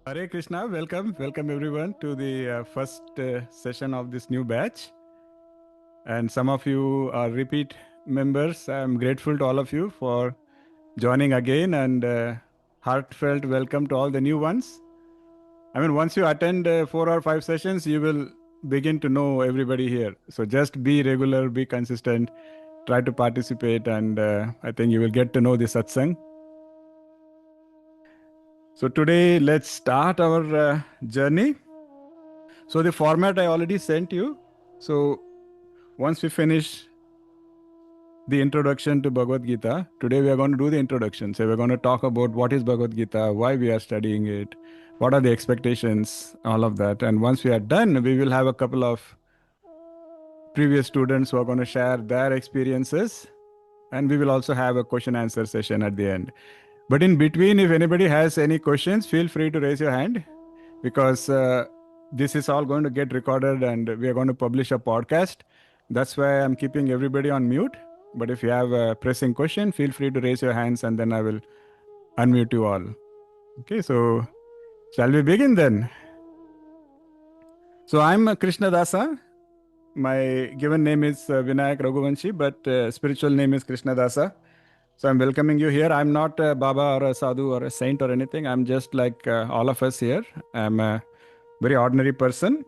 Hare Krishna, welcome everyone to the first session of this new batch. And some of you are repeat members. I'm grateful to all of you for joining again and heartfelt welcome to all the new ones. I mean, once you attend 4 or 5 sessions, you will begin to know everybody here. So just be regular, be consistent, try to participate, and I think you will get to know the satsang. So today, let's start our journey. So the format I already sent you. So once we finish the introduction to Bhagavad Gita, today we are going to do the introduction. So we're going to talk about what is Bhagavad Gita, why we are studying it, what are the expectations, all of that. And once we are done, we will have a couple of previous students who are going to share their experiences. And we will also have a question answer session at the end. But in between, if anybody has any questions, feel free to raise your hand because this is all going to get recorded and we are going to publish a podcast. That's why I'm keeping everybody on mute. But if you have a pressing question, feel free to raise your hands and then I will unmute you all. Okay, so shall we begin then? So I'm krsnadaasa. My given name is Vinayak Raghuvanshi, but spiritual name is krsnadaasa. So I'm welcoming you here. I'm not a Baba or a Sadhu or a saint or anything. I'm just like all of us here. I'm a very ordinary person.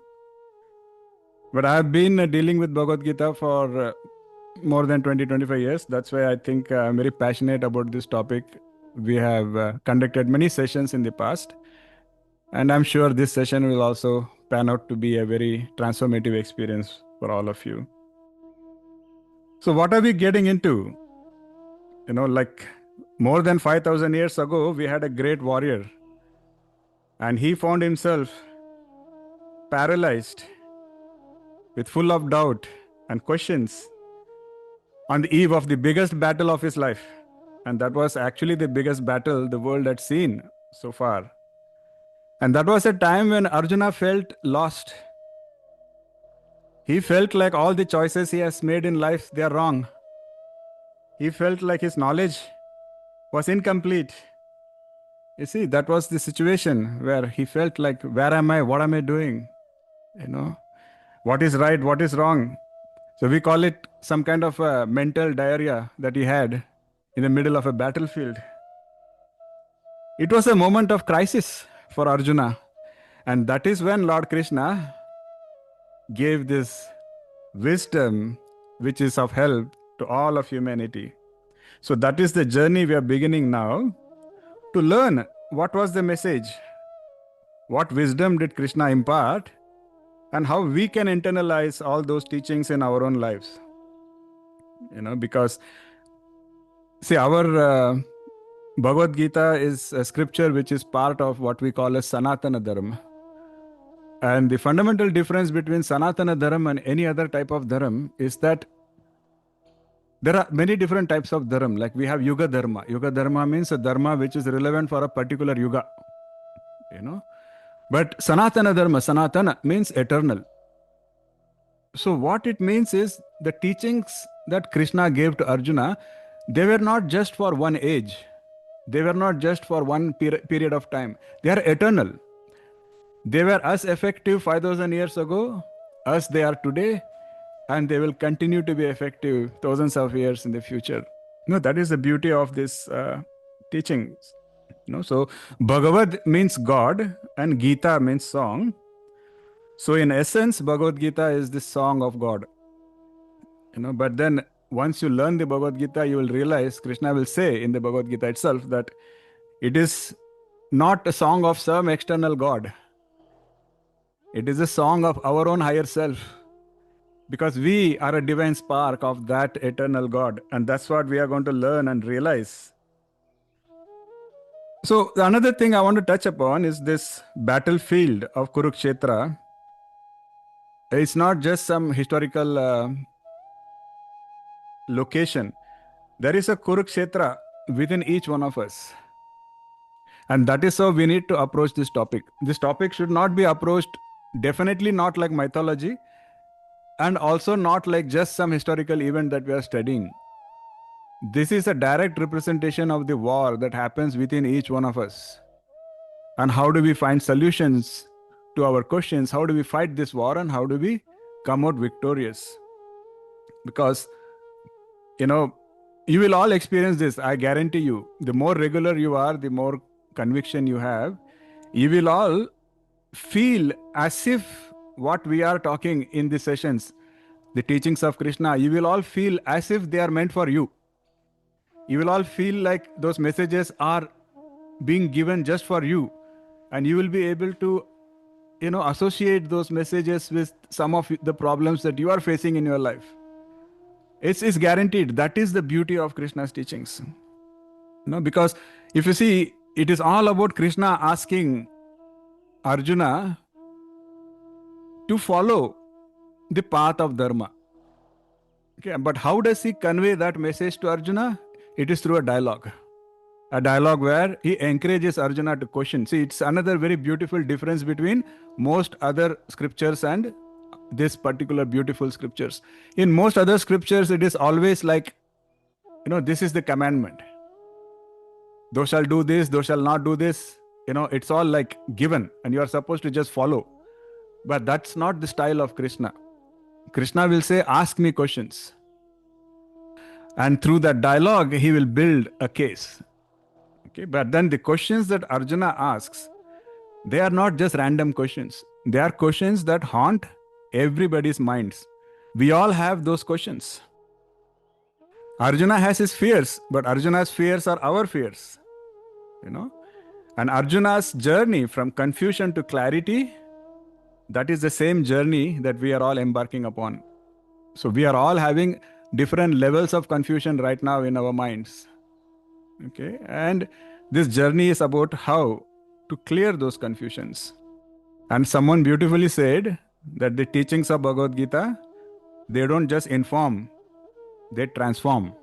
But I've been dealing with Bhagavad Gita for more than 20-25 years. That's why I think I'm very passionate about this topic. We have conducted many sessions in the past. And I'm sure this session will also pan out to be a very transformative experience for all of you. So what are we getting into? Like more than 5,000 years ago, we had a great warrior. And he found himself paralyzed with full of doubt and questions on the eve of the biggest battle of his life. And that was actually the biggest battle the world had seen so far. And that was a time when Arjuna felt lost. He felt like all the choices he has made in life, they are wrong. He felt like his knowledge was incomplete. You see, that was the situation where he felt like, where am I? What am I doing? What is right? What is wrong? So we call it some kind of a mental diarrhea that he had in the middle of a battlefield. It was a moment of crisis for Arjuna. And that is when Lord Krishna gave this wisdom which is of help to all of humanity. So that is the journey we are beginning now to learn what was the message, what wisdom did Krishna impart, and how we can internalize all those teachings in our own lives. Because see, our Bhagavad Gita is a scripture which is part of what we call as Sanatana Dharma. And the fundamental difference between Sanatana Dharma and any other type of Dharma is that there are many different types of Dharma. Like we have Yuga Dharma. Yuga Dharma means a Dharma which is relevant for a particular Yuga. But Sanatana Dharma, Sanatana means eternal. So what it means is the teachings that Krishna gave to Arjuna, they were not just for one age. They were not just for one period of time. They are eternal. They were as effective 5,000 years ago as they are today, and they will continue to be effective thousands of years in the future. That is the beauty of this teachings. So Bhagavad means God and Gita means song. So in essence, Bhagavad Gita is the song of God. But then once you learn the Bhagavad Gita, you will realize, Krishna will say in the Bhagavad Gita itself that it is not a song of some external God. It is a song of our own higher self. Because we are a divine spark of that eternal God. And that's what we are going to learn and realize. So another thing I want to touch upon is this battlefield of Kurukshetra. It's not just some historical location. There is a Kurukshetra within each one of us. And that is how we need to approach this topic. This topic should not be approached definitely not like mythology and also not like just some historical event that we are studying. This is a direct representation of the war that happens within each one of us. And how do we find solutions to our questions? How do we fight this war and how do we come out victorious? Because, you will all experience this. I guarantee you, the more regular you are, the more conviction you have, you will all feel as if what we are talking in the sessions, the teachings of Krishna, you will all feel as if they are meant for you. You will all feel like those messages are being given just for you. And you will be able to, associate those messages with some of the problems that you are facing in your life. It's guaranteed. That is the beauty of Krishna's teachings. Because if you see, it is all about Krishna asking Arjuna to follow the path of dharma. Okay, but how does he convey that message to Arjuna? It is through a dialogue where he encourages Arjuna to question. See, it's another very beautiful difference between most other scriptures and this particular beautiful scriptures. In most other scriptures, it is always like, this is the commandment. Thou shalt do this, thou shalt not do this. It's all like given and you are supposed to just follow. But that's not the style of Krishna. Krishna will say, ask me questions. And through that dialogue, he will build a case. Okay, but then the questions that Arjuna asks, they are not just random questions. They are questions that haunt everybody's minds. We all have those questions. Arjuna has his fears, but Arjuna's fears are our fears. And Arjuna's journey from confusion to clarity, that is the same journey that we are all embarking upon. So we are all having different levels of confusion right now in our minds. Okay, and this journey is about how to clear those confusions. And someone beautifully said that the teachings of Bhagavad Gita, they don't just inform, they transform.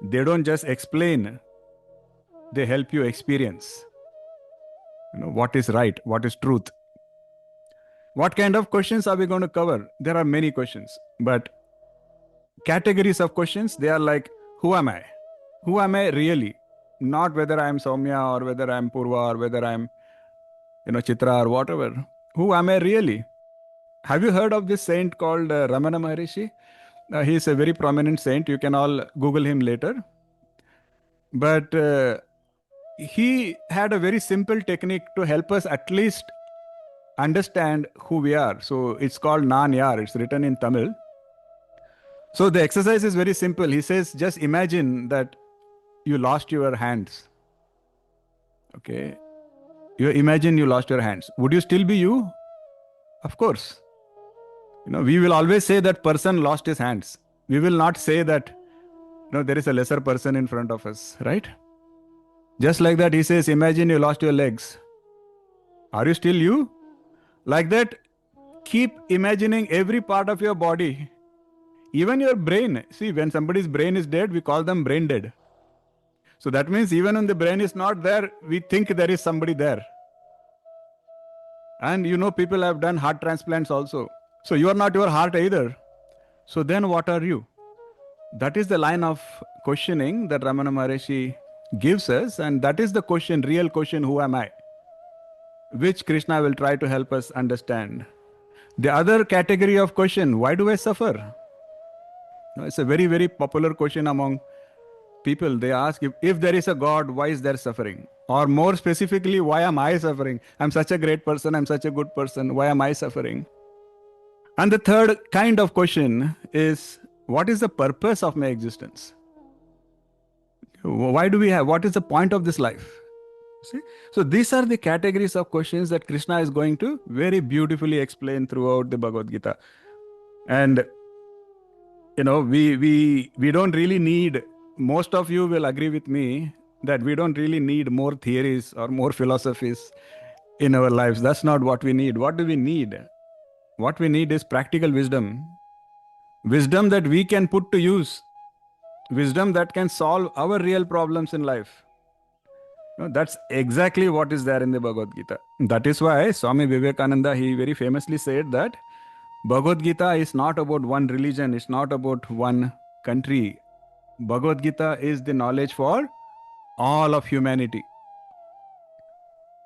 They don't just explain, they help you experience. What is right, what is truth. What kind of questions are we going to cover? There are many questions, but categories of questions, they are like, who am I? Who am I really? Not whether I am Soumya or whether I am Purva or whether I am, Chitra or whatever. Who am I really? Have you heard of this saint called Ramana Maharishi? He is a very prominent saint. You can all Google him later. But he had a very simple technique to help us at least understand who we are. So it's called Nan Yar. It's written in Tamil. So the exercise is very simple. He says, just imagine that you lost your hands. Okay. You imagine you lost your hands. Would you still be you? Of course. We will always say that person lost his hands. We will not say that, there is a lesser person in front of us, right? Just like that, he says, imagine you lost your legs. Are you still you? Like that, keep imagining every part of your body. Even your brain. See, when somebody's brain is dead, we call them brain dead. So that means even when the brain is not there, we think there is somebody there. And people have done heart transplants also. So you are not your heart either. So then what are you? That is the line of questioning that Ramana Maharishi gives us. And that is the question, real question, who am I? Which Krishna will try to help us understand. The other category of question, why do I suffer? It's a very, very popular question among people. They ask, if there is a God, why is there suffering? Or more specifically, why am I suffering? I'm such a great person. I'm such a good person. Why am I suffering? And the third kind of question is, what is the purpose of my existence? Why do we have? What is the point of this life? See? So these are the categories of questions that Krishna is going to very beautifully explain throughout the Bhagavad Gita. And we don't really need, most of you will agree with me that we don't really need more theories or more philosophies in our lives. That's not what we need. What do we need? What we need is practical wisdom. Wisdom that we can put to use. Wisdom that can solve our real problems in life. That's exactly what is there in the Bhagavad Gita. That is why Swami Vivekananda, he very famously said that Bhagavad Gita is not about one religion, it's not about one country. Bhagavad Gita is the knowledge for all of humanity.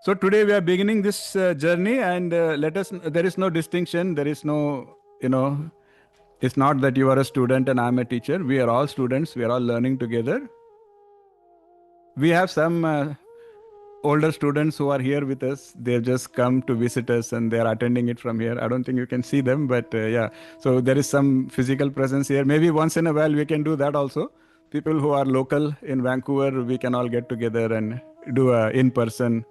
So today we are beginning this journey, and there is no distinction. There is no, it's not that you are a student and I'm a teacher. We are all students. We are all learning together. We have some older students who are here with us. They've just come to visit us and they're attending it from here. I don't think you can see them, but yeah. So there is some physical presence here. Maybe once in a while we can do that also. People who are local in Vancouver, we can all get together and do a in-person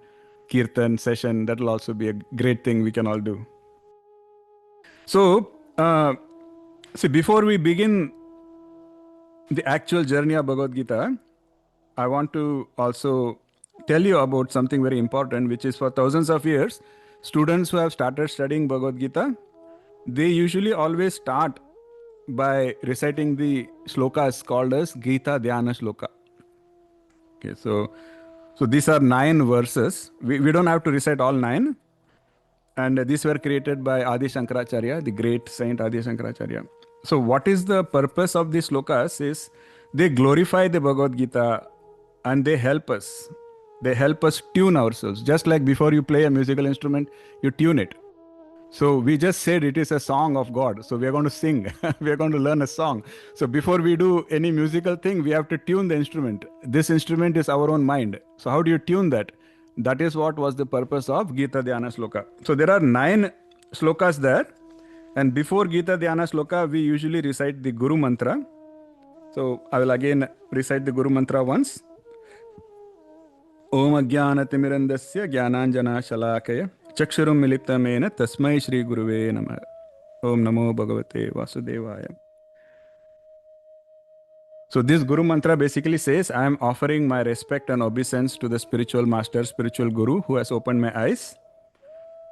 kirtan session. That will also be a great thing we can all do. So, see, before we begin the actual journey of Bhagavad Gita, I want to also tell you about something very important, which is for thousands of years, students who have started studying Bhagavad Gita, they usually always start by reciting the slokas called as Gita Dhyana Shloka. Okay, so these are 9 verses. We don't have to recite all 9. And these were created by Adi Shankaracharya, the great saint Adi Shankaracharya. So what is the purpose of these slokas is they glorify the Bhagavad Gita and they help us. They help us tune ourselves. Just like before you play a musical instrument, you tune it. So we just said it is a song of God. So we are going to sing. We are going to learn a song. So before we do any musical thing, we have to tune the instrument. This instrument is our own mind. So how do you tune that? That is what was the purpose of Gita Dhyana Sloka. So there are 9 slokas there. And before Gita Dhyana Sloka, we usually recite the Guru Mantra. So I will again recite the Guru Mantra once. Om Ajnanatimirandasya Jnananjana Shalakaya Chakshurum Milittamena Tasmai Shri Guruve Namah. Om Namo Bhagavate Vasudevaya. So this Guru Mantra basically says, I am offering my respect and obeisance to the spiritual master, spiritual Guru who has opened my eyes,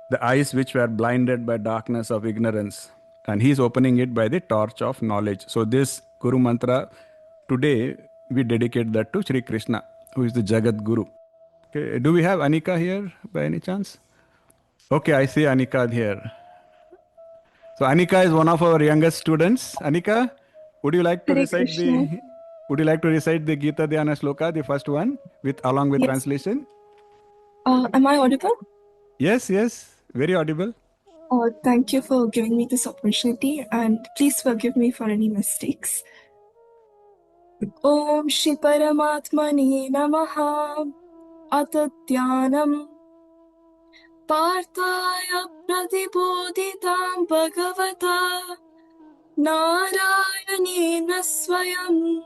the eyes which were blinded by darkness of ignorance. And he is opening it by the torch of knowledge. So this Guru Mantra, today we dedicate that to Shri Krishna, who is the Jagat Guru. Okay. Do we have Anika here by any chance? Okay, I see Anika here. So Anika is one of our youngest students. Anika, would you like to Hare recite Krishna. the Gita Dhyana Shloka, the first one, along with Yes. translation? Am I audible? Yes, very audible. Thank you for giving me this opportunity, and please forgive me for any mistakes. Om Shri Paramatmane Namaha Atadhyanam Parthaya Pradibodhitam Bhagavata Narayanena Swayam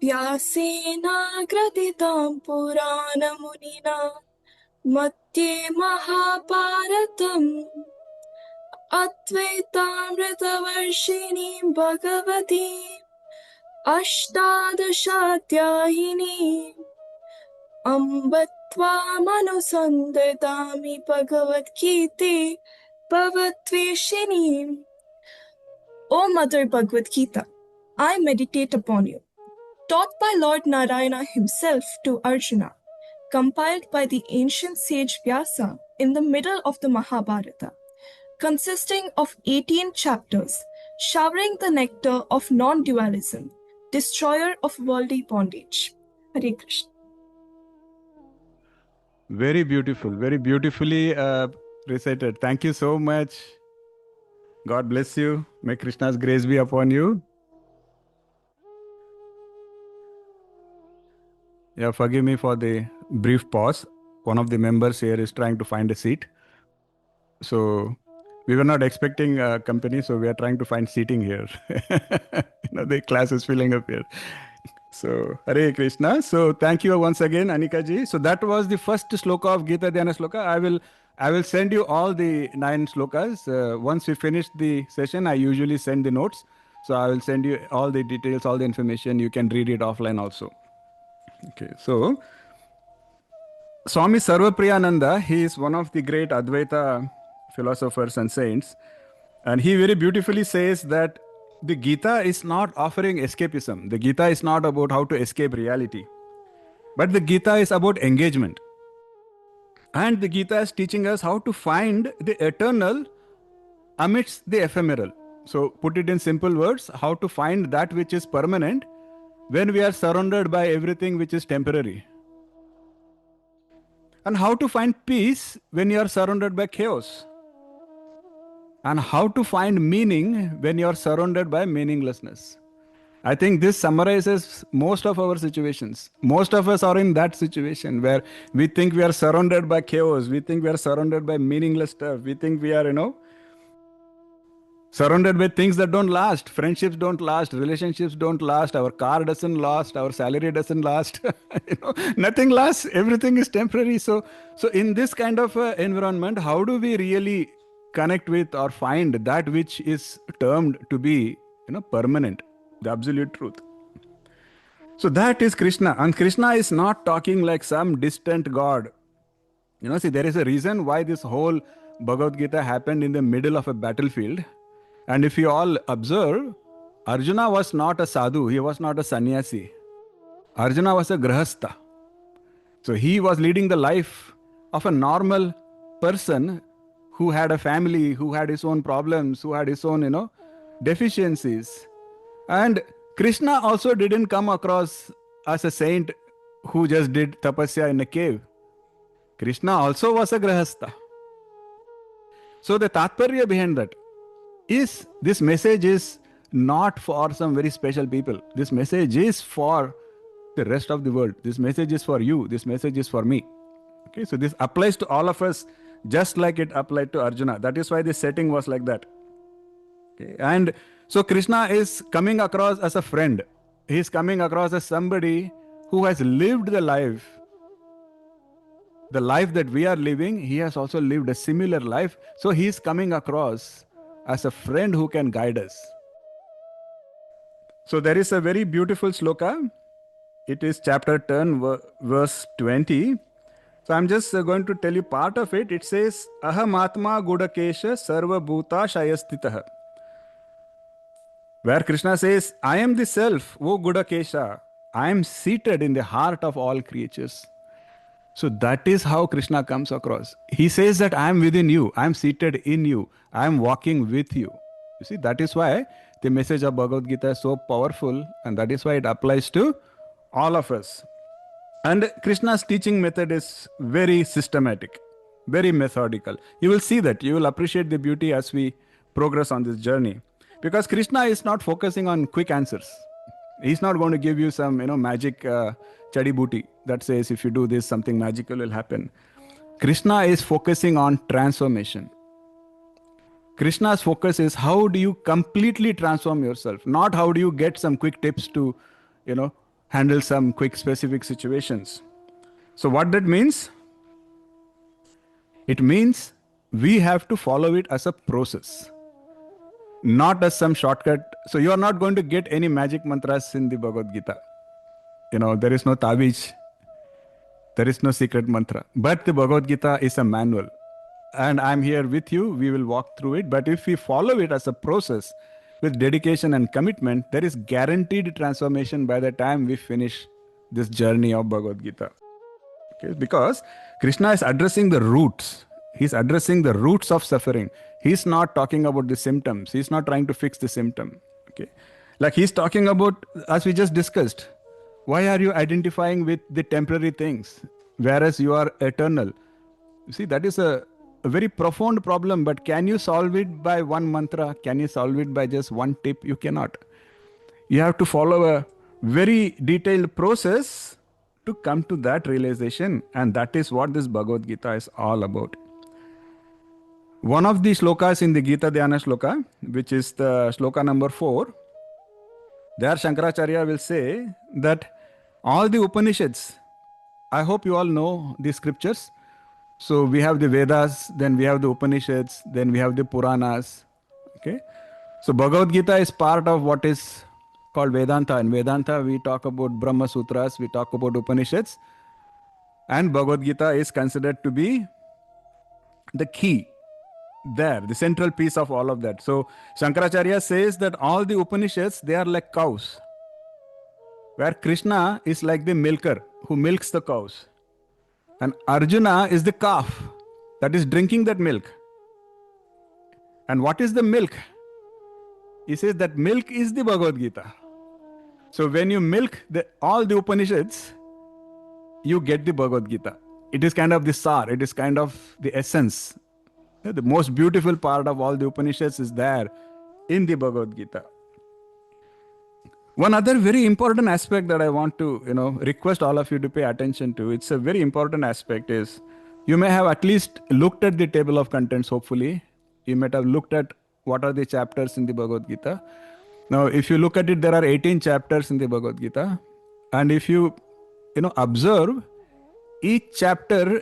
Vyasena Graditam Purana Munina Matye Mahabharatam Advaitamritavarshini Bhagavati Ashtadashatyahini Ambatvamanusandatami Bhagavad Gita Bhavatveshini. O Mother Bhagavad Gita, I meditate upon you. Taught by Lord Narayana himself to Arjuna, compiled by the ancient sage Vyasa in the middle of the Mahabharata, consisting of 18 chapters, showering the nectar of non-dualism, destroyer of worldly bondage. Hare Krishna. Very beautiful, very beautifully recited. Thank you so much. God bless you. May Krishna's grace be upon you. Yeah, forgive me for the brief pause. One of the members here is trying to find a seat. So we were not expecting company, so we are trying to find seating here. The class is filling up here. So Hare Krishna. So thank you once again, Anika ji. So that was the first sloka of Gita Dhyana Sloka. I will send you all the 9 slokas. Once we finish the session, I usually send the notes. So I will send you all the details, all the information. You can read it offline also. Okay, so Swami Sarvapriyananda, he is one of the great Advaita philosophers and saints. And he very beautifully says that the Gita is not offering escapism. The Gita is not about how to escape reality. But the Gita is about engagement. And the Gita is teaching us how to find the eternal amidst the ephemeral. So put it in simple words, how to find that which is permanent when we are surrounded by everything which is temporary. and how to find peace when you are surrounded by chaos, and how to find meaning when you are surrounded by meaninglessness. I think this summarizes most of our situations. Most of us are in that situation where we think we are surrounded by chaos, we think we are surrounded by meaningless stuff, we think we are, surrounded by things that don't last. Friendships don't last, relationships don't last, our car doesn't last, our salary doesn't last. Nothing lasts, everything is temporary. So in this kind of environment, how do we really connect with or find that which is termed to be permanent, the absolute truth? So that is Krishna, and Krishna is not talking like some distant god. See, there is a reason why this whole Bhagavad Gita happened in the middle of a battlefield. And if you all observe, Arjuna was not a sadhu, he was not a sannyasi. Arjuna was a grahastha. So he was leading the life of a normal person who had a family, who had his own problems, who had his own, deficiencies. And Krishna also didn't come across as a saint who just did tapasya in a cave. Krishna also was a grahastha. So the tatparya behind that is this message is not for some very special people. This message is for the rest of the world. This message is for you. This message is for me. Okay, so this applies to all of us just like it applied to Arjuna. That is why the setting was like that. Okay, and so Krishna is coming across as a friend. He is coming across as somebody who has lived the life that we are living. He has also lived a similar life. So he is coming across as a friend who can guide us. So there is a very beautiful sloka. It is chapter 10, verse 20. So I'm just going to tell you part of it. It says, Aham Atma Gudakesha Sarva Bhuta Shayastitah. Where Krishna says, I am the self, O Gudakesha. I am seated in the heart of all creatures. So that is how Krishna comes across. He says that I am within you, I am seated in you, I am walking with you. You see, that is why the message of Bhagavad Gita is so powerful, and that is why it applies to all of us. And Krishna's teaching method is very systematic, very methodical. You will see that. You will appreciate the beauty as we progress on this journey. Because Krishna is not focusing on quick answers. He's not going to give you some, magic chadi booty that says if you do this, something magical will happen. Krishna is focusing on transformation. Krishna's focus is how do you completely transform yourself, not how do you get some quick tips to, handle some quick specific situations. So what that means? It means we have to follow it as a process, not as some shortcut. So you are not going to get any magic mantras in the Bhagavad Gita. There is no taviz, there is no secret mantra. But the Bhagavad Gita is a manual. And I'm here with you, we will walk through it. But if we follow it as a process with dedication and commitment, there is guaranteed transformation by the time we finish this journey of Bhagavad Gita. Okay? Because Krishna is addressing the roots. He's addressing the roots of suffering. He's not talking about the symptoms. He's not trying to fix the symptom. Okay? Like he's talking about, as we just discussed, why are you identifying with the temporary things, whereas you are eternal? You see, that is a very profound problem, but can you solve it by one mantra? Can you solve it by just one tip? You cannot. You have to follow a very detailed process to come to that realization, and that is what this Bhagavad Gita is all about. One of the shlokas in the Gita Dhyana shloka, which is the shloka number 4, there Shankaracharya will say that all the Upanishads, I hope you all know the scriptures. So we have the Vedas, then we have the Upanishads, then we have the Puranas. Okay. So Bhagavad Gita is part of what is called Vedanta. In Vedanta, we talk about Brahma Sutras, we talk about Upanishads. And Bhagavad Gita is considered to be the key there, the central piece of all of that. So Shankaracharya says that all the Upanishads, they are like cows, where Krishna is like the milker who milks the cows. And Arjuna is the calf that is drinking that milk. And what is the milk? He says that milk is the Bhagavad Gita. So when you milk all the Upanishads, you get the Bhagavad Gita. It is kind of the sar, it is kind of the essence. The most beautiful part of all the Upanishads is there in the Bhagavad Gita. One other very important aspect that I want to, request all of you to pay attention to, it's a very important aspect, is you may have at least looked at the table of contents, hopefully. You might have looked at what are the chapters in the Bhagavad Gita. Now, if you look at it, there are 18 chapters in the Bhagavad Gita. And if you, observe, each chapter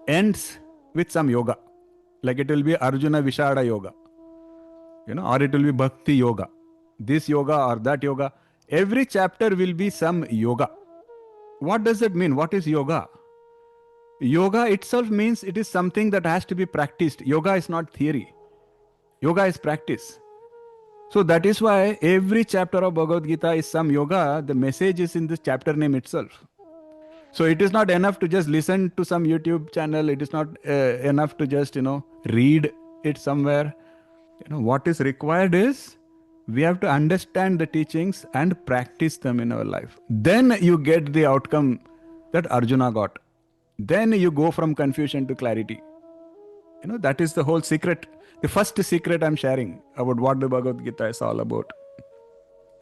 ends with some yoga. Like it will be Arjuna Vishada Yoga, or it will be Bhakti Yoga. This yoga or that yoga. Every chapter will be some yoga. What does it mean? What is yoga? Yoga itself means it is something that has to be practiced. Yoga is not theory. Yoga is practice. So that is why every chapter of Bhagavad Gita is some yoga. The message is in the chapter name itself. So it is not enough to just listen to some YouTube channel. It is not enough to just, read it somewhere. What is required is we have to understand the teachings and practice them in our life. Then you get the outcome that Arjuna got. Then you go from confusion to clarity. That is the whole secret. The first secret I'm sharing about what the Bhagavad Gita is all about.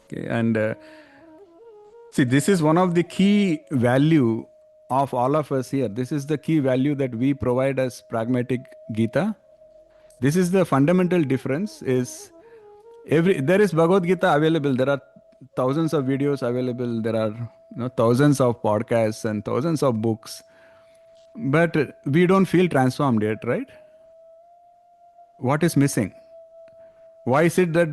Okay, and see, this is one of the key value of all of us here. This is the key value that we provide as Pragmatic Gita. This is the fundamental difference. Is there is Bhagavad Gita available. There are thousands of videos available. There are thousands of podcasts and thousands of books. But we don't feel transformed yet, right? What is missing? Why is it that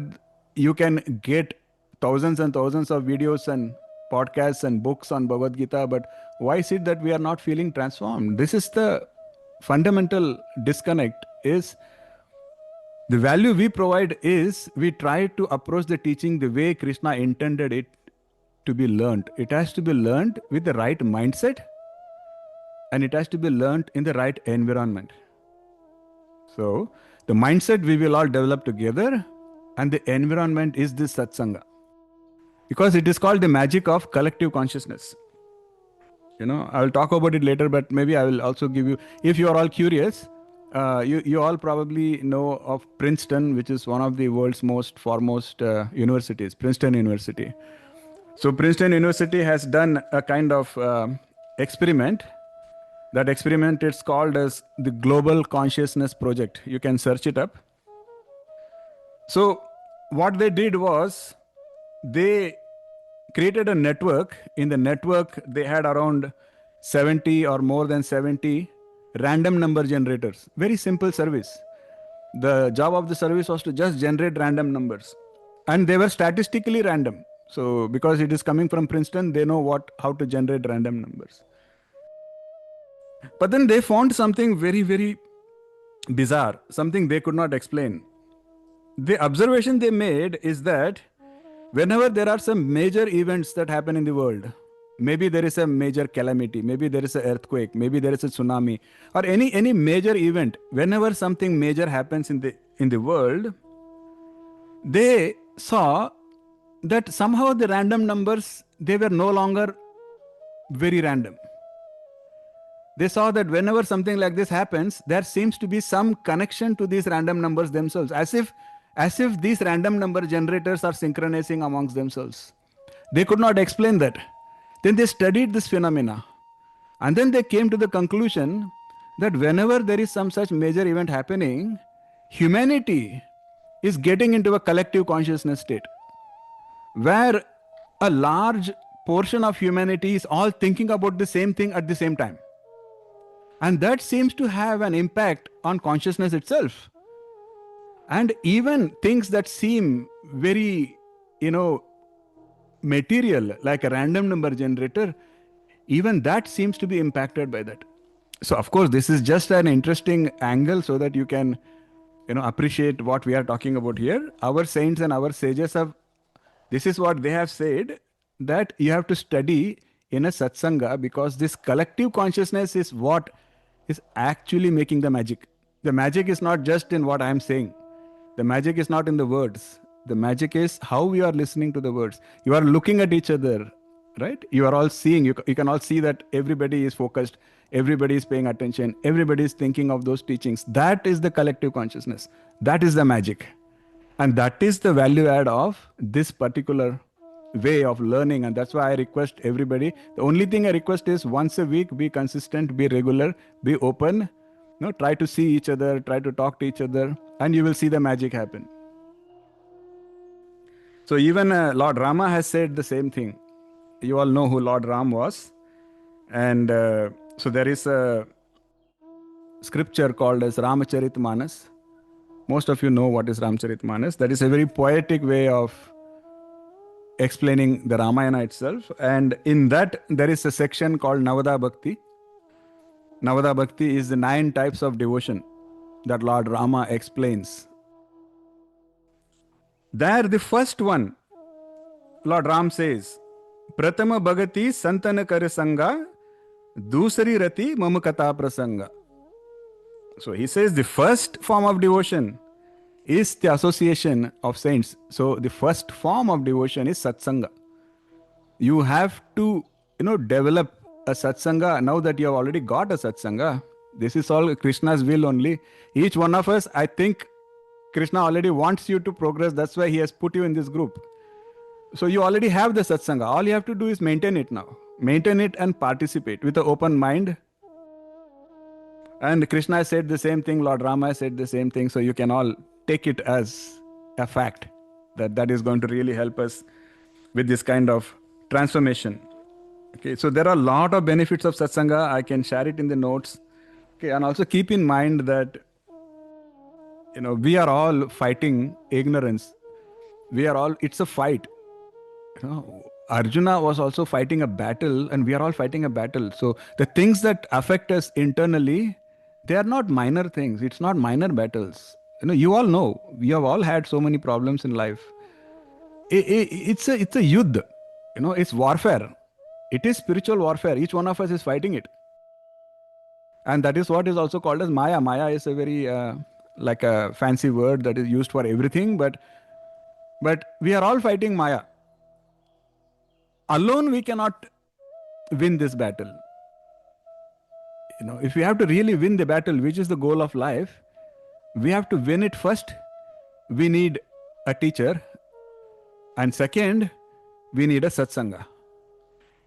you can get thousands and thousands of videos and podcasts and books on Bhagavad Gita, but why is it that we are not feeling transformed? This is the fundamental disconnect. Is the value we provide is we try to approach the teaching the way Krishna intended it to be learned. It has to be learned with the right mindset, and it has to be learned in the right environment. So the mindset we will all develop together, and the environment is this satsanga. Because it is called the magic of collective consciousness. I will talk about it later, but maybe I will also give you, if you are all curious, you all probably know of Princeton, which is one of the world's most foremost universities, Princeton University. So Princeton University has done a kind of experiment. That experiment is called as the Global Consciousness Project. You can search it up. So what they did was they created a network. In the network, they had around 70 or more than 70 random number generators. Very simple service. The job of the service was to just generate random numbers. And they were statistically random. So because it is coming from Princeton, they know how to generate random numbers. But then they found something very, very bizarre, something they could not explain. The observation they made is that whenever there are some major events that happen in the world, maybe there is a major calamity, maybe there is an earthquake, maybe there is a tsunami, or any major event, whenever something major happens in the world, they saw that somehow the random numbers, they were no longer very random. They saw that whenever something like this happens, there seems to be some connection to these random numbers themselves, as if these random number generators are synchronizing amongst themselves. They could not explain that. Then they studied this phenomena, and then they came to the conclusion that whenever there is some such major event happening, humanity is getting into a collective consciousness state, where a large portion of humanity is all thinking about the same thing at the same time. And that seems to have an impact on consciousness itself. And even things that seem very, material, like a random number generator, even that seems to be impacted by that. So, of course, this is just an interesting angle so that you can, appreciate what we are talking about here. Our saints and our sages this is what they have said, that you have to study in a satsanga, because this collective consciousness is what is actually making the magic. The magic is not just in what I am saying. The magic is not in the words. The magic is how we are listening to the words. You are looking at each other. right? You are all seeing, you can all see that everybody is focused, everybody is paying attention, everybody is thinking of those teachings. That is the collective consciousness. That is the magic. And that is the value add of this particular way of learning. And that's why I request everybody, the only thing I request is once a week, be consistent, be regular, be open, try to see each other, try to talk to each other, and you will see the magic happen. So even Lord Rama has said the same thing. You all know who Lord Ram was. And so there is a scripture called as Ramcharitmanas. Most of you know what is Ramcharitmanas. That is a very poetic way of explaining the Ramayana itself. And in that, there is a section called Navada Bhakti. Navada Bhakti is the 9 types of devotion that Lord Rama explains. There, the first one, Lord Ram says, Pratama Bhagati Santana Karasanga, Dusari Rati Mamakata Prasanga. So he says the first form of devotion is the association of saints. So the first form of devotion is satsanga. You have to, develop a satsanga. Now that you have already got a satsanga, this is all Krishna's will only. Each one of us, I think Krishna already wants you to progress. That's why he has put you in this group. So you already have the satsanga. All you have to do is maintain it now. Maintain it and participate with an open mind. And Krishna said the same thing, Lord Rama said the same thing. So you can all take it as a fact that is going to really help us with this kind of transformation. Okay, so there are a lot of benefits of satsanga. I can share it in the notes. Okay, and also keep in mind that we are all fighting ignorance. It's a fight. Arjuna was also fighting a battle, and we are all fighting a battle. So the things that affect us internally, they are not minor things. It's not minor battles. You all know, we have all had so many problems in life. It's a yuddh. It's warfare. It is spiritual warfare. Each one of us is fighting it. And that is what is also called as Maya. Maya is a very, like a fancy word that is used for everything. But we are all fighting Maya. Alone we cannot win this battle. If we have to really win the battle, which is the goal of life, we have to win it first. We need a teacher. And second, we need a satsanga.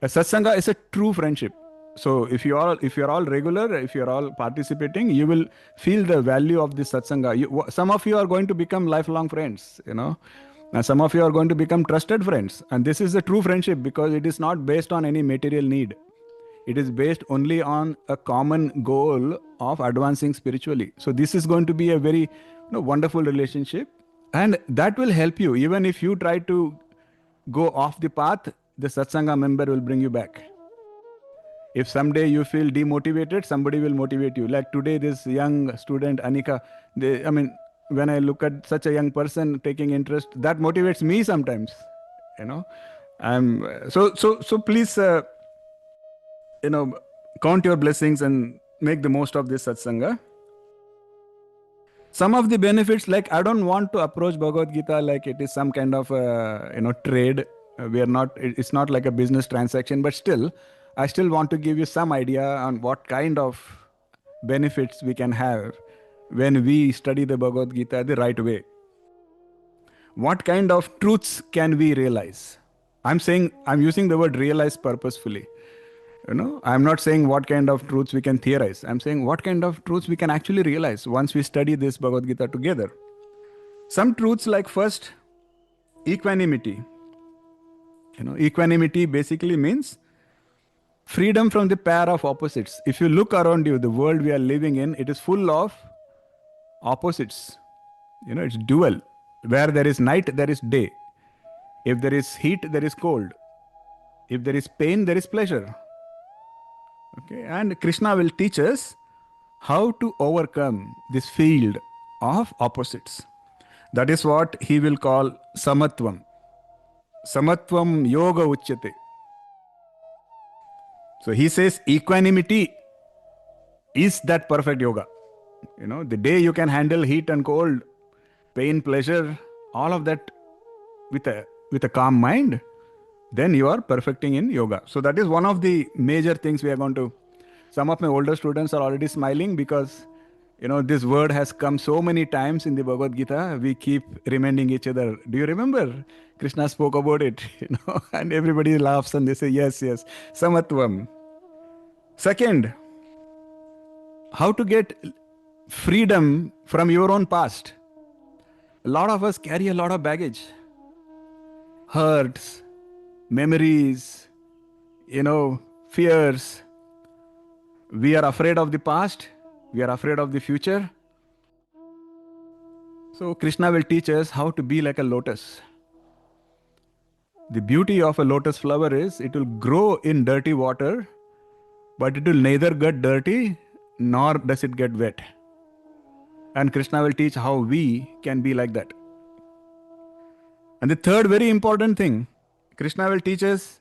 A satsanga is a true friendship. So if you're all regular, if you're all participating, you will feel the value of this satsanga. Some of you are going to become lifelong friends, And some of you are going to become trusted friends. And this is a true friendship because it is not based on any material need. It is based only on a common goal of advancing spiritually. So this is going to be a very wonderful relationship. And that will help you. Even if you try to go off the path, the satsanga member will bring you back. If someday you feel demotivated, somebody will motivate you. Like today, this young student, Anika, when I look at such a young person taking interest, that motivates me sometimes, So please, count your blessings and make the most of this satsanga. Some of the benefits, like I don't want to approach Bhagavad Gita like it is some kind of, trade. It's not like a business transaction, but still, I still want to give you some idea on what kind of benefits we can have when we study the Bhagavad Gita the right way. What kind of truths can we realize? I'm using the word realize purposefully. I'm not saying what kind of truths we can theorize. I'm saying what kind of truths we can actually realize once we study this Bhagavad Gita together. Some truths like first, equanimity. Equanimity basically means freedom from the pair of opposites. If you look around you, the world we are living in, it is full of opposites. It's dual. Where there is night, there is day. If there is heat, there is cold. If there is pain, there is pleasure. Okay, and Krishna will teach us how to overcome this field of opposites. That is what he will call samatvam. Samatvam yoga uchyate. So he says equanimity is that perfect yoga. The day you can handle heat and cold, pain, pleasure, all of that with a calm mind, then you are perfecting in yoga. So that is one of the major things we are going to. Some of my older students are already smiling because this word has come so many times in the Bhagavad Gita. We keep reminding each other, do you remember Krishna spoke about it? And everybody laughs and they say yes, samatvam. Second, how to get freedom from your own past. A lot of us carry a lot of baggage, hurts, memories, fears. We are afraid of the past, we are afraid of the future. So Krishna will teach us how to be like a lotus. The beauty of a lotus flower is it will grow in dirty water, but it will neither get dirty nor does it get wet. And Krishna will teach how we can be like that. And the third very important thing, Krishna will teach us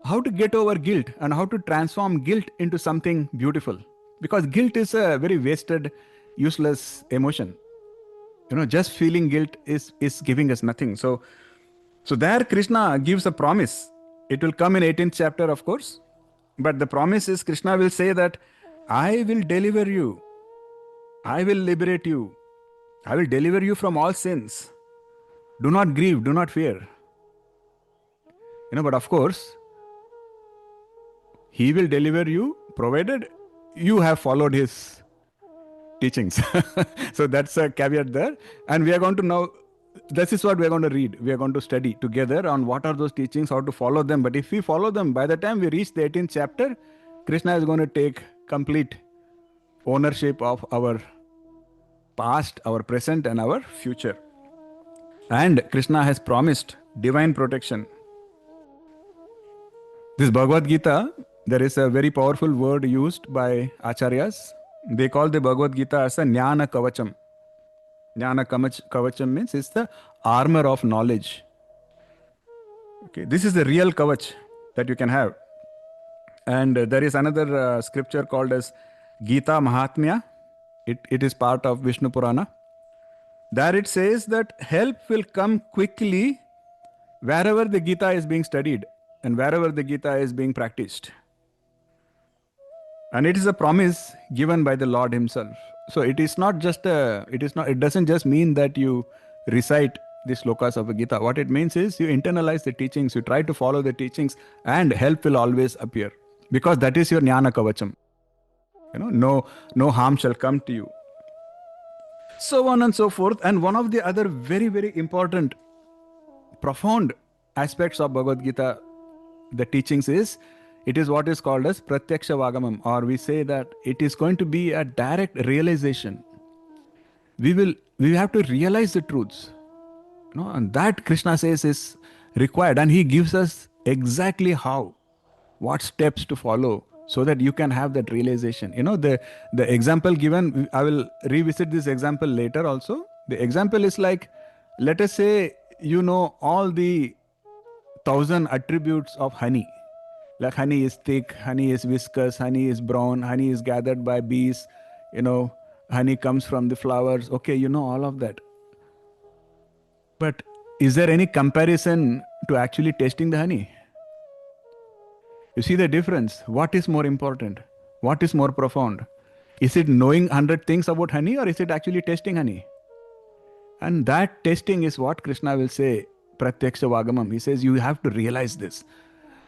how to get over guilt and how to transform guilt into something beautiful. Because guilt is a very wasted, useless emotion. Just feeling guilt is giving us nothing. So there Krishna gives a promise. It will come in 18th chapter, of course. But the promise is Krishna will say that I will deliver you. I will liberate you. I will deliver you from all sins. Do not grieve, do not fear. But of course, he will deliver you provided you have followed his teachings. So that's a caveat there. And we are going to now, this is what we are going to read. We are going to study together on what are those teachings, how to follow them. But if we follow them, by the time we reach the 18th chapter, Krishna is going to take complete ownership of our past, our present, and our future. And Krishna has promised divine protection. This Bhagavad Gita, there is a very powerful word used by acharyas. They call the Bhagavad Gita as a jnana kavacham. Jnana kavacham means it's the armor of knowledge. Okay, this is the real kavach that you can have. And there is another scripture called as Gita Mahatmya. It is part of Vishnu Purana. There it says that help will come quickly wherever the Gita is being studied and wherever the Gita is being practiced. And it is a promise given by the Lord himself. So it is not just it doesn't just mean that you recite the slokas of the Gita. What it means is you internalize the teachings, you try to follow the teachings, and help will always appear. Because that is your jnana kavacham. No harm shall come to you. So on and so forth. And one of the other very, very important, profound aspects of Bhagavad Gita, the teachings is, it is what is called as pratyaksha vagamam, or we say that it is going to be a direct realization. We have to realize the truths. And that Krishna says is required, and he gives us exactly how, what steps to follow, so that you can have that realization. The example given, I will revisit this example later also. The example is like, let us say, all the 1,000 attributes of honey. Like honey is thick, honey is viscous, honey is brown, honey is gathered by bees, honey comes from the flowers. Okay, all of that. But is there any comparison to actually tasting the honey? You see the difference? What is more important? What is more profound? Is it knowing 100 things about honey, or is it actually tasting honey? And that tasting is what Krishna will say, pratyaksha vagamam. He says you have to realize this.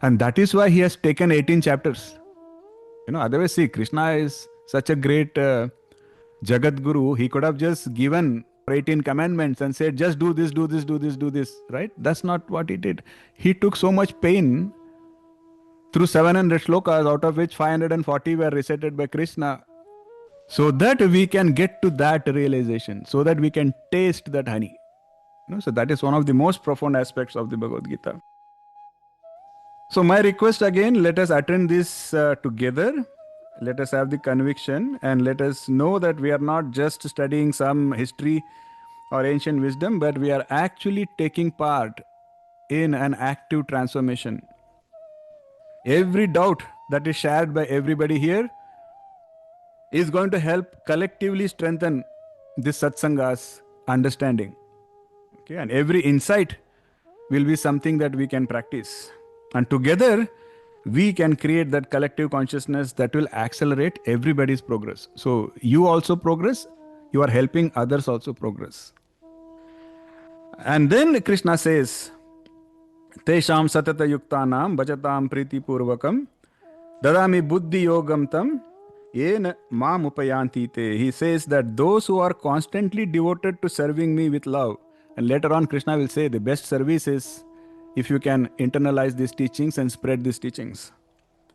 And that is why he has taken 18 chapters. Otherwise, see, Krishna is such a great Jagat Guru. He could have just given 18 commandments and said, just do this, do this, do this, do this, right? That's not what he did. He took so much pain through 700 slokas, out of which 540 were recited by Krishna, so that we can get to that realization, so that we can taste that honey. So that is one of the most profound aspects of the Bhagavad Gita. So my request again, let us attend this together. Let us have the conviction and let us know that we are not just studying some history or ancient wisdom, but we are actually taking part in an active transformation. Every doubt that is shared by everybody here is going to help collectively strengthen this satsanga's understanding. Okay, and every insight will be something that we can practice. And together, we can create that collective consciousness that will accelerate everybody's progress. So you also progress, you are helping others also progress. And then Krishna says, Tesham satata yuktanam bhajatam priti purvakam dadami buddhi yogam tam yen mam upayanti te. He says that those who are constantly devoted to serving me with love, and later on Krishna will say the best service is if you can internalize these teachings and spread these teachings.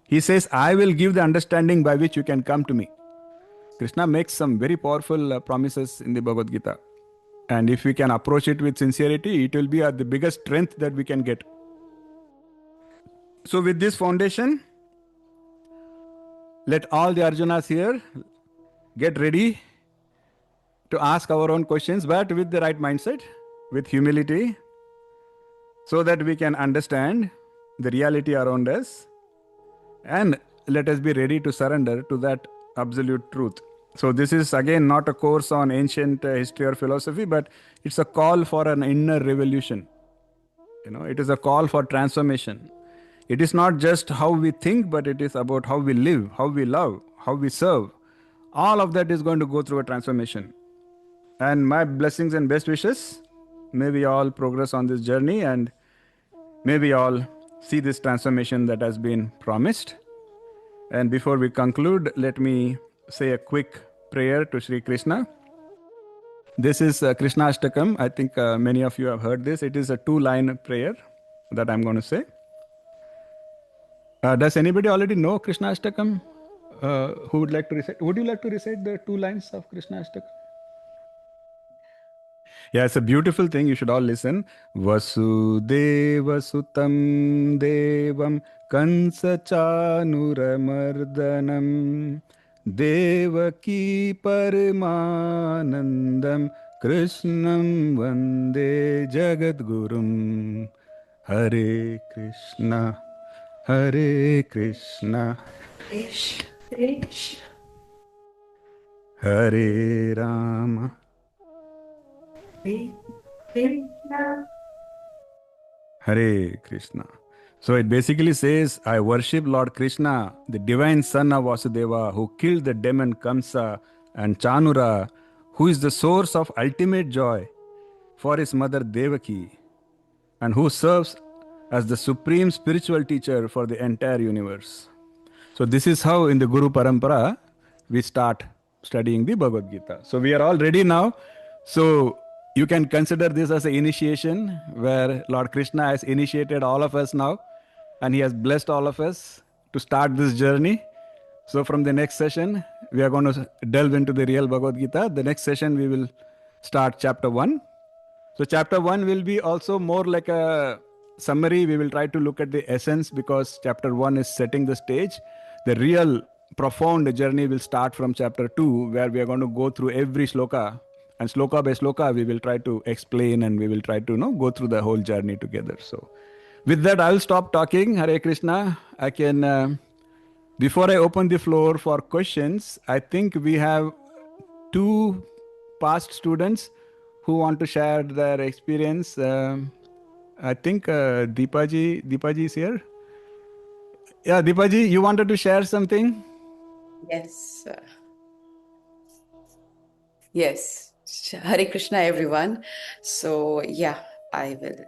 He says, I will give the understanding by which you can come to me. Krishna makes some very powerful promises in the Bhagavad Gita. And if we can approach it with sincerity, it will be the biggest strength that we can get. So with this foundation, let all the Arjunas here get ready to ask our own questions, but with the right mindset, with humility, so that we can understand the reality around us, and let us be ready to surrender to that absolute truth. So this is again not a course on ancient history or philosophy, but it's a call for an inner revolution. It is a call for transformation. It is not just how we think, but it is about how we live, how we love, how we serve. All of that is going to go through a transformation. And my blessings and best wishes. May we all progress on this journey, and may we all see this transformation that has been promised. And before we conclude, let me say a quick prayer to Sri Krishna. This is Krishna Ashtakam. I think many of you have heard this. It is a 2-line prayer that I'm going to say. Does anybody already know Krishna Ashtakam? Who would like to recite? Would you like to recite the 2 lines of Krishna Ashtakam? Yeah, it's a beautiful thing. You should all listen. Vasudeva sutam devam kansa chanuramardanam devaki paramanandam krishnam vande jagadgurum. Hare Krishna, Hare Krishna, Krishna, Krishna, Hare Rama, Krishna. Hare Krishna. So it basically says, I worship Lord Krishna, the divine son of Vasudeva, who killed the demon Kamsa and Chanura, who is the source of ultimate joy for his mother Devaki, and who serves as the supreme spiritual teacher for the entire universe. So this is how in the Guru Parampara we start studying the Bhagavad Gita. So we are all ready now. So you can consider this as an initiation where Lord Krishna has initiated all of us now, and he has blessed all of us to start this journey. So from the next session, we are going to delve into the real Bhagavad Gita. The next session, we will start chapter 1. So chapter 1 will be also more like a summary. We will try to look at the essence, because chapter 1 is setting the stage. The real profound journey will start from chapter 2, where we are going to go through every shloka, and shloka by shloka we will try to explain, and we will try to go through the whole journey together. So with that, I will stop talking. Hare Krishna. I can before I open the floor for questions, I think we have 2 past students who want to share their experience. I think Deepaji is here. Yeah, Deepaji, you wanted to share something? Yes. Yes. Hare Krishna, everyone. So, yeah, I will.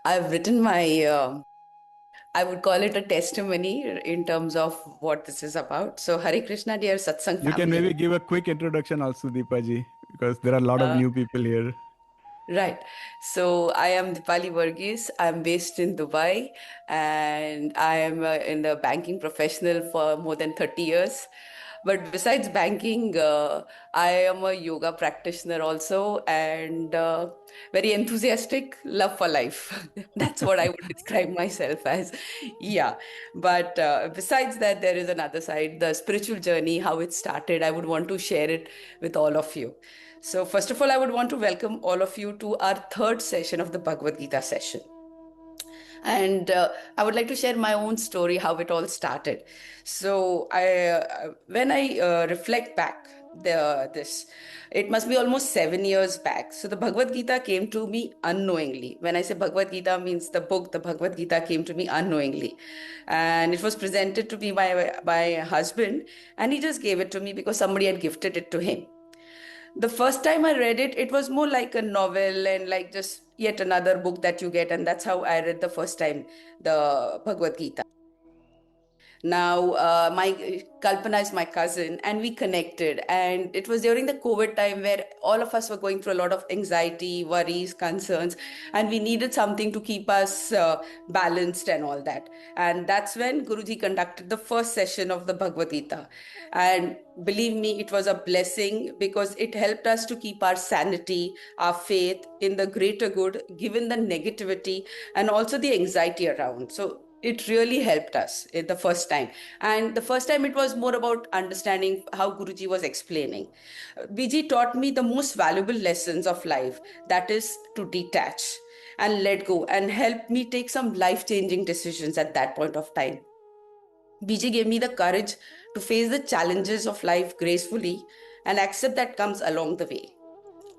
I've written my, I would call it a testimony in terms of what this is about. So, Hare Krishna, dear Satsang You can family. maybe give a quick introduction also, Deepaji, because there are a lot of new people here. Right. So I am Dipali Varghese. I'm based in Dubai, and I am in the banking professional for more than 30 years. But besides banking, I am a yoga practitioner also, and very enthusiastic, love for life. That's what I would describe myself as. Yeah. But besides that, there is another side, the spiritual journey, how it started. I would want to share it with all of you. So, first of all, I would want to welcome all of you to our third session of the Bhagavad Gita session. And I would like to share my own story, how it all started. So, when I reflect back, it must be almost 7 years back. So the Bhagavad Gita came to me unknowingly. When I say Bhagavad Gita, means the book, the Bhagavad Gita came to me unknowingly. And it was presented to me by my husband, and he just gave it to me because somebody had gifted it to him. The first time I read it, it was more like a novel and like just yet another book that you get. And that's how I read the first time the Bhagavad Gita. Now, my Kalpana is my cousin, and we connected. And it was during the COVID time where all of us were going through a lot of anxiety, worries, concerns, and we needed something to keep us balanced and all that. And that's when Guruji conducted the first session of the Bhagavad Gita. And believe me, it was a blessing because it helped us to keep our sanity, our faith in the greater good, given the negativity and also the anxiety around. So it really helped us in the first time. And the first time it was more about understanding how Guruji was explaining. Biji taught me the most valuable lessons of life, that is to detach and let go, and help me take some life-changing decisions at that point of time. Biji gave me the courage to face the challenges of life gracefully and accept that comes along the way.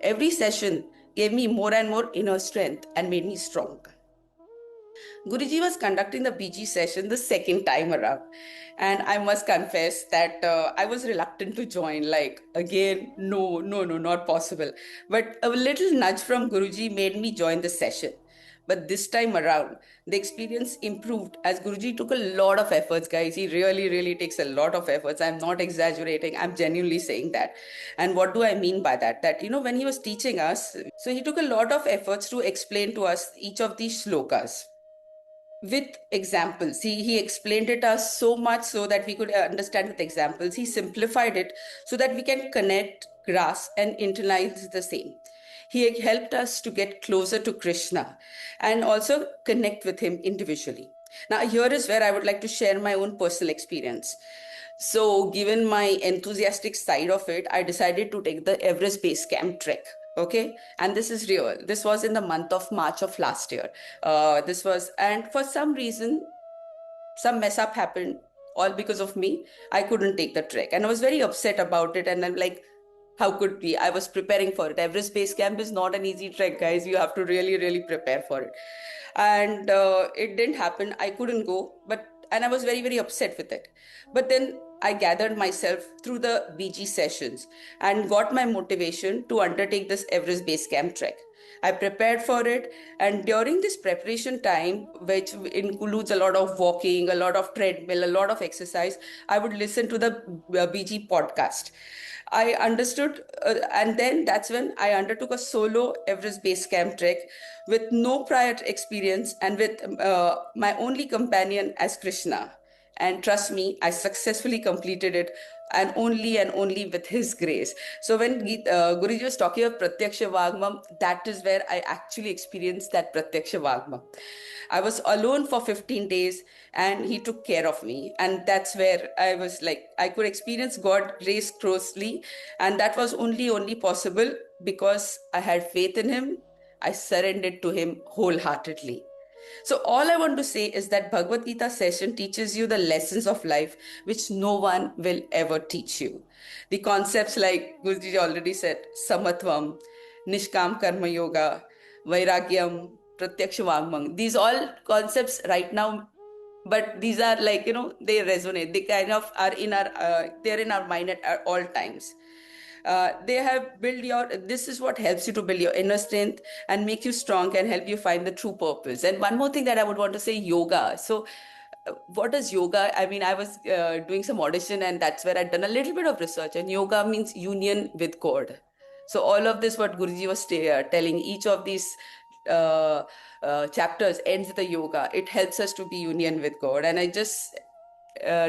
Every session gave me more and more inner strength and made me strong. Guruji was conducting the BG session the second time around, and I must confess that I was reluctant to join. Like, again, no, no, no, not possible. But a little nudge from Guruji made me join the session. But this time around, the experience improved as Guruji took a lot of efforts, guys. He really, really takes a lot of efforts. I'm not exaggerating. I'm genuinely saying that. And what do I mean by that? That, when he was teaching us, so he took a lot of efforts to explain to us each of these shlokas with examples. He explained it us so much so that we could understand with examples. He simplified it so that we can connect, grasp, and internalize the same. He helped us to get closer to Krishna and also connect with him individually. Now, here is where I would like to share my own personal experience. So, given my enthusiastic side of it, I decided to take the Everest Base Camp trek. Okay, and this is real. This was in the month of March of last year. And for some reason, some mess up happened, all because of me. I couldn't take the trek, and I was very upset about it. And I'm like, how could we? I was preparing for it. Everest Base Camp is not an easy trek, guys. You have to really, really prepare for it. And it didn't happen. I couldn't go, and I was very, very upset with it. But then I gathered myself through the BG sessions and got my motivation to undertake this Everest Base Camp trek. I prepared for it, and during this preparation time, which includes a lot of walking, a lot of treadmill, a lot of exercise, I would listen to the BG podcast. I understood, and then that's when I undertook a solo Everest Base Camp trek with no prior experience and with my only companion as Krishna. And trust me, I successfully completed it, and only with his grace. So when Guruji was talking of Pratyaksha Vagmam, that is where I actually experienced that Pratyaksha Vagmam. I was alone for 15 days and he took care of me. And that's where I was like, I could experience God grace closely. And that was only possible because I had faith in him. I surrendered to him wholeheartedly. So all I want to say is that Bhagavad Gita session teaches you the lessons of life which no one will ever teach you. The concepts like Guruji already said, samatvam, nishkam karma yoga, vairagyam, pratyaksha vagmang. These all concepts right now, but these are like, they resonate. They kind of are they're in our mind at all times. They have built this is what helps you to build your inner strength and make you strong and help you find the true purpose. And one more thing that I would want to say, yoga. So what is yoga? I mean, I was doing some audition, and that's where I'd done a little bit of research, and yoga means union with God. So all of this, what Guruji was telling, each of these chapters ends with a yoga. It helps us to be union with God. And I just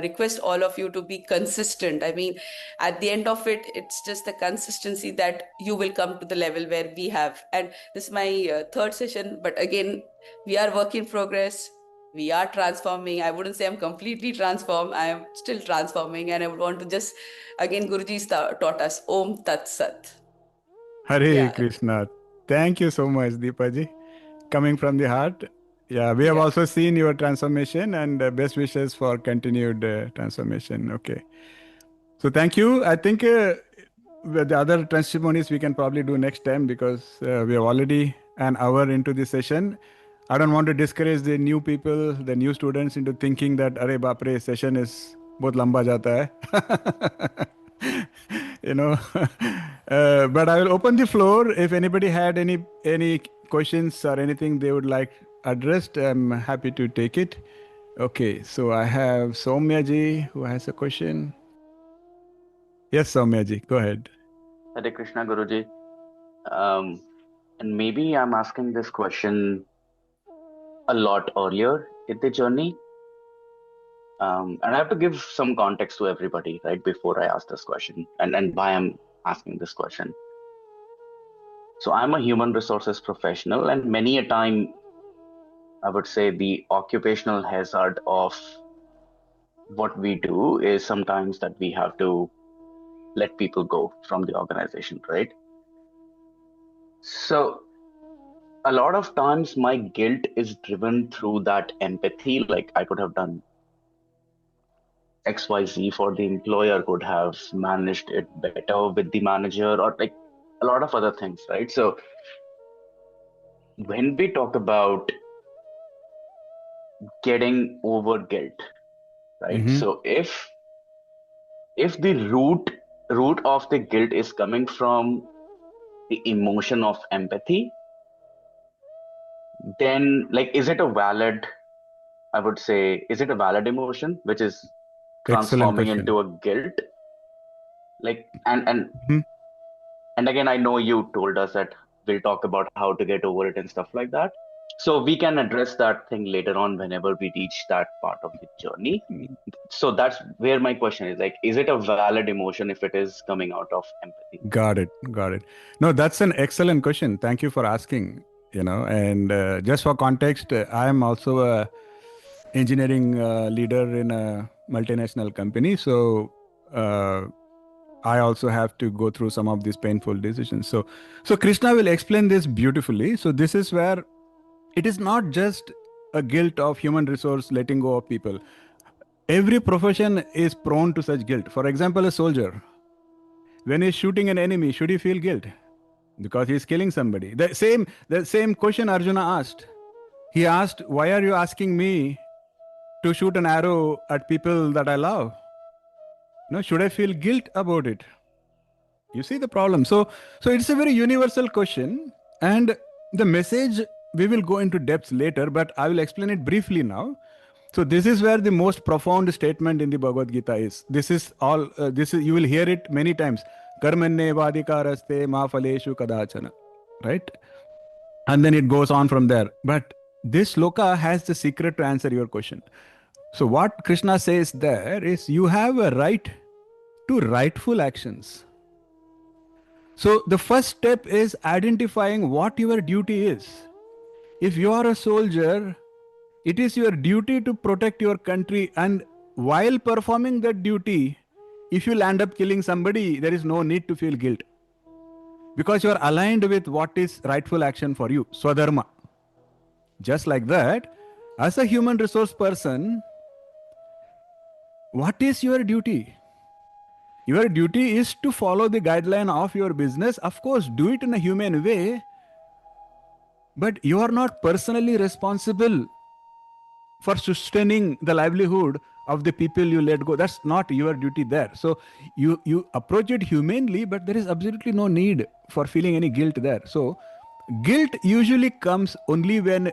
request all of you to be consistent. I mean, at the end of it, it's just the consistency that you will come to the level where we have. And this is my third session, but again, we are work in progress. We are transforming. I wouldn't say I'm completely transformed. I am still transforming. And I would want to just, again, Guruji taught us Om Tat Sat. Hare Yeah. Krishna. Thank you so much, Deepaji. Coming from the heart. Yeah, we have also seen your transformation, and best wishes for continued transformation. Okay. So thank you. I think the other testimonies we can probably do next time, because we are already an hour into the session. I don't want to discourage the new people, the new students, into thinking that "Arey baap re, session is बहुत लंबा जाता है." you know. But I will open the floor. If anybody had any questions or anything they would like addressed, I'm happy to take it. Okay, so I have Soumya ji who has a question. Yes, Soumya ji, go ahead. Hare Krishna, Guruji. And maybe I'm asking this question a lot earlier in the journey. And I have to give some context to everybody, right, before I ask this question and why I'm asking this question. So I'm a human resources professional, and many a time, I would say the occupational hazard of what we do is sometimes that we have to let people go from the organization, right? So a lot of times my guilt is driven through that empathy, like I could have done XYZ for the employer, could have managed it better with the manager, or like a lot of other things, right? So when we talk about getting over guilt, right? Mm-hmm. So if the root of the guilt is coming from the emotion of empathy, then like is it a valid, I would say, is it a valid emotion which is Excellent transforming question. into a guilt? Like Mhm. and again, I know you told us that we'll talk about how to get over it and stuff like that. So we can address that thing later on whenever we reach that part of the journey. So that's where my question is, like, is it a valid emotion if it is coming out of empathy? Got it. Got it. No, that's an excellent question. Thank you for asking. And just for context, I am also a engineering leader in a multinational company. So uh, I also have to go through some of these painful decisions. So Krishna will explain this beautifully. So this is where it is not just a guilt of human resource letting go of people. Every profession is prone to such guilt. For example, a soldier, when he's shooting an enemy, should he feel guilt because he's killing somebody? The same question Arjuna asked. He asked, "Why are you asking me to shoot an arrow at people that I love? No, should I feel guilt about it?" You see the problem. So it's a very universal question, and the message we will go into depth later, but I will explain it briefly now. So this is where the most profound statement in the Bhagavad Gita is. This is all. This is, you will hear it many times. Karmanye vadikaraste ma phaleshu kadachana, right? And then it goes on from there. But this sloka has the secret to answer your question. So what Krishna says there is, you have a right to rightful actions. So the first step is identifying what your duty is. If you are a soldier, it is your duty to protect your country, and while performing that duty, if you land up killing somebody, there is no need to feel guilt, because you are aligned with what is rightful action for you, swadharma. Just like that, as a human resource person, what is your duty? Your duty is to follow the guideline of your business. Of course, do it in a humane way, but you are not personally responsible for sustaining the livelihood of the people you let go. That's not your duty there. So you approach it humanely, but there is absolutely no need for feeling any guilt there. So guilt usually comes only when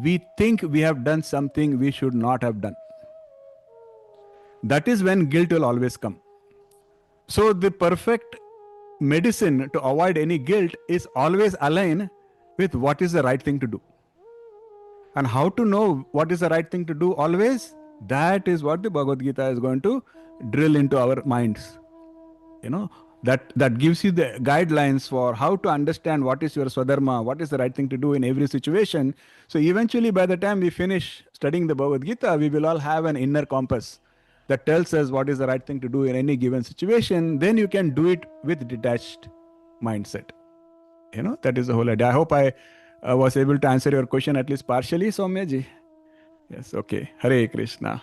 we think we have done something we should not have done. That is when guilt will always come. So the perfect medicine to avoid any guilt is always align with what is the right thing to do. And how to know what is the right thing to do always? That is what the Bhagavad Gita is going to drill into our minds. That gives you the guidelines for how to understand what is your swadharma, what is the right thing to do in every situation. So eventually, by the time we finish studying the Bhagavad Gita, we will all have an inner compass that tells us what is the right thing to do in any given situation. Then you can do it with detached mindset. That is the whole idea. I hope I was able to answer your question at least partially, Soumya ji. Yes, okay. Hare Krishna.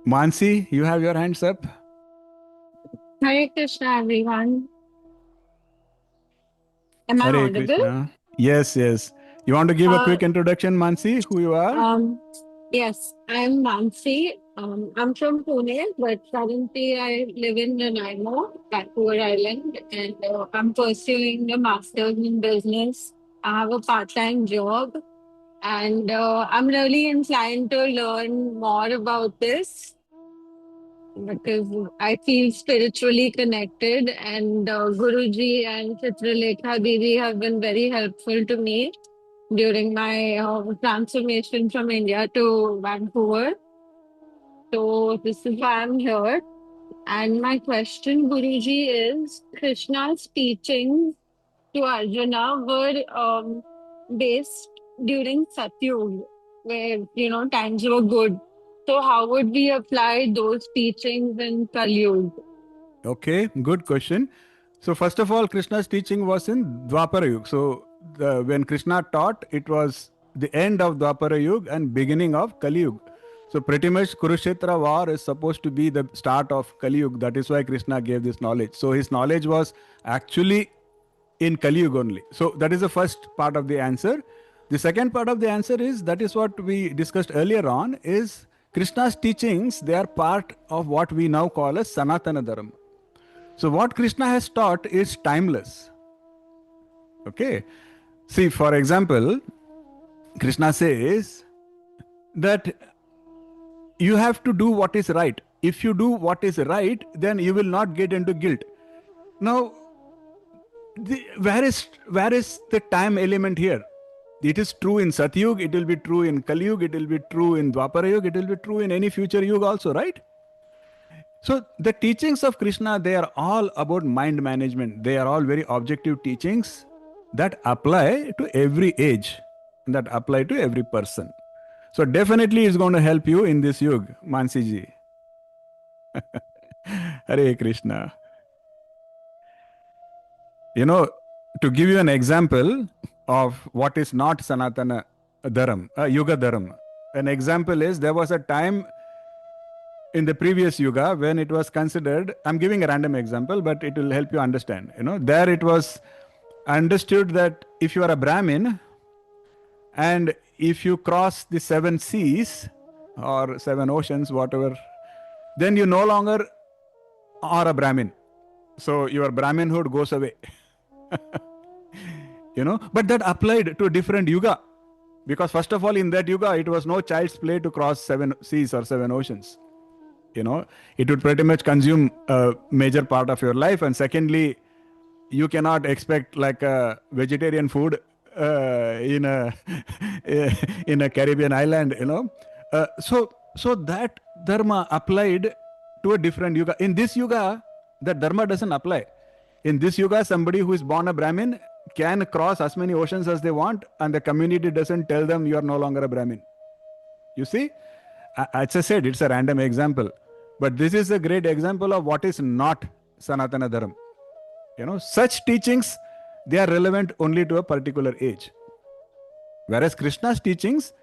Mansi, you have your hands up. Hare Krishna, everyone. Am I Hare audible? Krishna. Yes, yes. You want to give a quick introduction, Mansi, who you are? Yes, I'm Nancy. I'm from Pune, but currently I live in Nanaimo, Vancouver Island, and I'm pursuing a master's in business. I have a part-time job, and I'm really inclined to learn more about this because I feel spiritually connected, and Guruji and Chitralekha Didi have been very helpful to me during my transformation from India to Vancouver. So this is why I'm here. And my question, Guruji, is Krishna's teachings to Arjuna were based during Satyug, where times were good. So how would we apply those teachings in Kali Yuga? Okay, good question. So first of all, Krishna's teaching was in Dwapara Yuga. So when Krishna taught, it was the end of Dwapara Yuga and beginning of Kali Yuga. So pretty much Kurukshetra war is supposed to be the start of Kali Yuga. That is why Krishna gave this knowledge. So his knowledge was actually in Kali Yuga only. So that is the first part of the answer. The second part of the answer is, that is what we discussed earlier on, is Krishna's teachings, they are part of what we now call as Sanatana Dharma. So what Krishna has taught is timeless. Okay. See, for example, Krishna says that you have to do what is right. If you do what is right, then you will not get into guilt. Now, where is the time element here? It is true in Satyug, it will be true in Kali Yuga, it will be true in Dwapara Yuga, it will be true in any future Yuga also, right? So the teachings of Krishna, they are all about mind management. They are all very objective teachings that apply to every age, that apply to every person. So definitely it's going to help you in this yuga, Mansi ji. Hare Krishna. To give you an example of what is not Sanatana Dharam, Yuga Dharam, an example is, there was a time in the previous Yuga when it was considered, I'm giving a random example, but it will help you understand. There it was understood that if you are a Brahmin and if you cross the 7 seas or 7 oceans, whatever, then you no longer are a Brahmin. So your Brahminhood goes away. But that applied to a different Yuga. Because first of all, in that Yuga, it was no child's play to cross 7 seas or 7 oceans. It would pretty much consume a major part of your life. And secondly, you cannot expect like a vegetarian food in a in a Caribbean island. So that dharma applied to a different yuga. In this yuga, that dharma doesn't apply. In this yuga, somebody who is born a Brahmin can cross as many oceans as they want, and the community doesn't tell them you are no longer a Brahmin. You see, as I said, it's a random example, but this is a great example of what is not Sanatana Dharma. Such teachings, they are relevant only to a particular age. Whereas Krishna's teachings,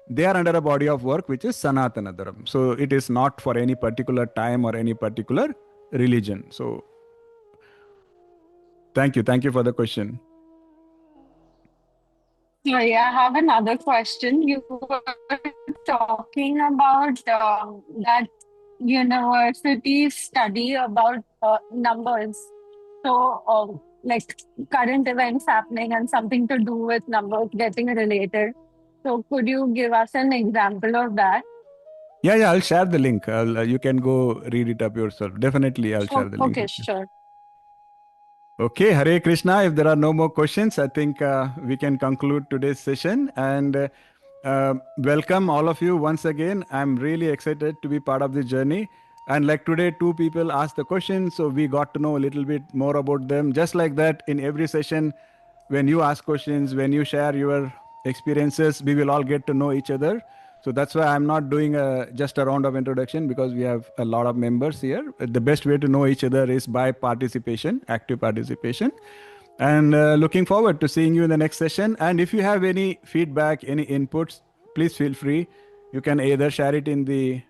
they are under a body of work which is Sanatana Dharma. So it is not for any particular time or any particular religion. So thank you for the question. Sorry, I have another question. You were talking about that university study about numbers. So, like current events happening and something to do with numbers getting related. So, could you give us an example of that? Yeah, I'll share the link. You can go read it up yourself. Definitely, I'll share the link. Okay, sure. Okay, Hare Krishna. If there are no more questions, I think we can conclude today's session. And welcome all of you once again. I'm really excited to be part of this journey. And like today, 2 people asked the question, so we got to know a little bit more about them. Just like that, in every session, when you ask questions, when you share your experiences, we will all get to know each other. So that's why I'm not doing just a round of introduction, because we have a lot of members here. The best way to know each other is by participation, active participation. And looking forward to seeing you in the next session. And if you have any feedback, any inputs, please feel free. You can either share it in the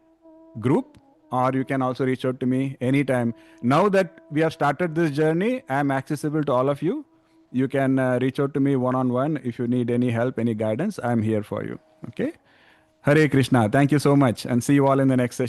group or you can also reach out to me anytime. Now that we have started this journey, I am accessible to all of you. You can reach out to me one-on-one if you need any help, any guidance. I am here for you. Okay. Hare Krishna. Thank you so much, and see you all in the next session.